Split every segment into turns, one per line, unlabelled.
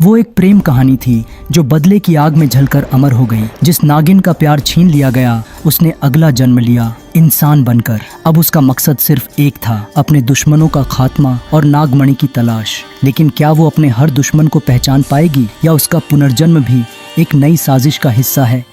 वो एक प्रेम कहानी थी जो बदले की आग में जलकर अमर हो गई। जिस नागिन का प्यार छीन लिया गया उसने अगला जन्म लिया इंसान बनकर। अब उसका मकसद सिर्फ एक था, अपने दुश्मनों का खात्मा और नागमणि की तलाश। लेकिन क्या वो अपने हर दुश्मन को पहचान पाएगी या उसका पुनर्जन्म भी एक नई साजिश का हिस्सा है?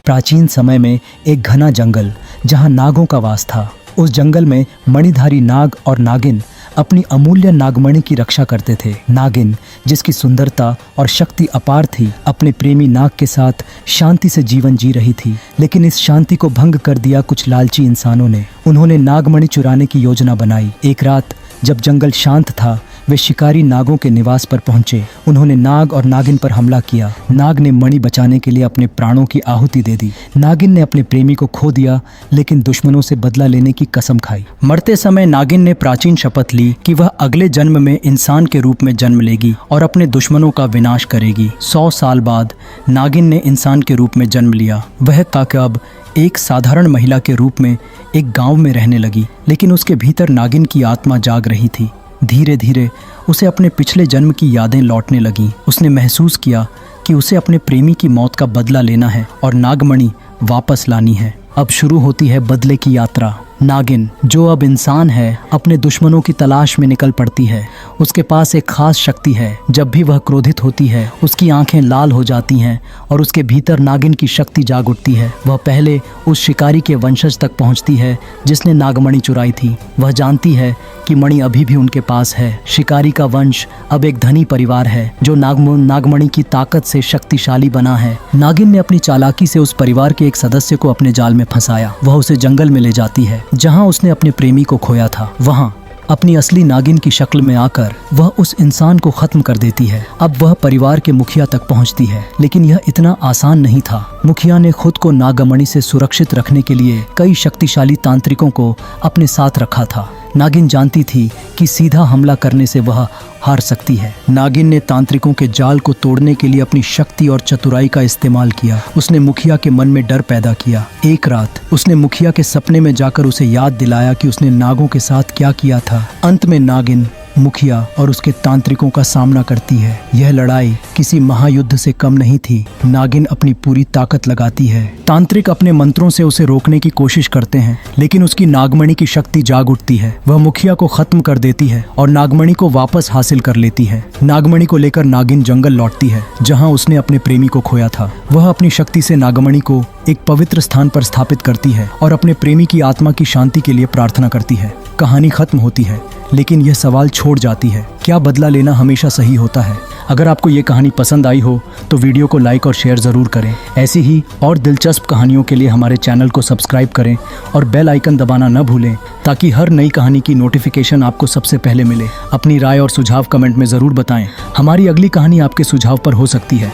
प्राचीन समय में एक घना जंगल जहां नागों का वास था। उस जंगल में मणिधारी नाग और नागिन अपनी अमूल्य नागमणि की रक्षा करते थे। नागिन, जिसकी सुंदरता और शक्ति अपार थी, अपने प्रेमी नाग के साथ शांति से जीवन जी रही थी। लेकिन इस शांति को भंग कर दिया कुछ लालची इंसानों ने। उन्होंने नागमणि चुराने की योजना बनाई। एक रात जब जंगल शांत था, वे शिकारी नागों के निवास पर पहुंचे। उन्होंने नाग और नागिन पर हमला किया। नाग ने मणि बचाने के लिए अपने प्राणों की आहुति दे दी। नागिन ने अपने प्रेमी को खो दिया, लेकिन दुश्मनों से बदला लेने की कसम खाई। मरते समय नागिन ने प्राचीन शपथ ली कि वह अगले जन्म में इंसान के रूप में जन्म लेगी और अपने दुश्मनों का विनाश करेगी। 100 साल बाद नागिन ने इंसान के रूप में जन्म लिया। वह अब एक साधारण महिला के रूप में एक गांव में रहने लगी, लेकिन उसके भीतर नागिन की आत्मा जाग रही थी। धीरे धीरे उसे अपने पिछले जन्म की यादें लौटने लगीं। उसने महसूस किया कि उसे अपने प्रेमी की मौत का बदला लेना है और नागमणि वापस लानी है। अब शुरू होती है बदले की यात्रा। नागिन, जो अब इंसान है, अपने दुश्मनों की तलाश में निकल पड़ती है। उसके पास एक खास शक्ति है। जब भी वह क्रोधित होती है, उसकी आंखें लाल हो जाती हैं और उसके भीतर नागिन की शक्ति जाग उठती है। वह पहले उस शिकारी के वंशज तक पहुंचती है जिसने नागमणि चुराई थी। वह जानती है कि मणि अभी भी उनके पास है। शिकारी का वंश अब एक धनी परिवार है जो नागमणि की ताकत से शक्तिशाली बना है। नागिन ने अपनी चालाकी से उस परिवार के एक सदस्य को अपने जाल में फंसाया। वह उसे जंगल में ले जाती है जहां उसने अपने प्रेमी को खोया था। वहां अपनी असली नागिन की शक्ल में आकर वह उस इंसान को खत्म कर देती है। अब वह परिवार के मुखिया तक पहुंचती है, लेकिन यह इतना आसान नहीं था। मुखिया ने खुद को नागमणि से सुरक्षित रखने के लिए कई शक्तिशाली तांत्रिकों को अपने साथ रखा था। नागिन जानती थी कि सीधा हमला करने से वह हार सकती है। नागिन ने तांत्रिकों के जाल को तोड़ने के लिए अपनी शक्ति और चतुराई का इस्तेमाल किया। उसने मुखिया के मन में डर पैदा किया। एक रात उसने मुखिया के सपने में जाकर उसे याद दिलाया कि उसने नागों के साथ क्या किया था। अंत में नागिन मुखिया और उसके तांत्रिकों का सामना करती है। यह लड़ाई किसी महायुद्ध से कम नहीं थी। नागिन अपनी पूरी ताकत लगाती है। तांत्रिक अपने मंत्रों से उसे रोकने की कोशिश करते हैं, लेकिन उसकी नागमणि की शक्ति जाग उठती है। वह मुखिया को खत्म कर देती है और नागमणि को वापस हासिल कर लेती है। नागमणि को लेकर नागिन जंगल लौटती है जहाँ उसने अपने प्रेमी को खोया था। वह अपनी शक्ति से नागमणि को एक पवित्र स्थान पर स्थापित करती है और अपने प्रेमी की आत्मा की शांति के लिए प्रार्थना करती है। कहानी खत्म होती है, लेकिन यह सवाल छोड़ जाती है, क्या बदला लेना हमेशा सही होता है? अगर आपको ये कहानी पसंद आई हो तो वीडियो को लाइक और शेयर ज़रूर करें। ऐसी ही और दिलचस्प कहानियों के लिए हमारे चैनल को सब्सक्राइब करें और बेल आइकन दबाना न भूलें, ताकि हर नई कहानी की नोटिफिकेशन आपको सबसे पहले मिले। अपनी राय और सुझाव कमेंट में ज़रूर बताएं। हमारी अगली कहानी आपके सुझाव पर हो सकती है।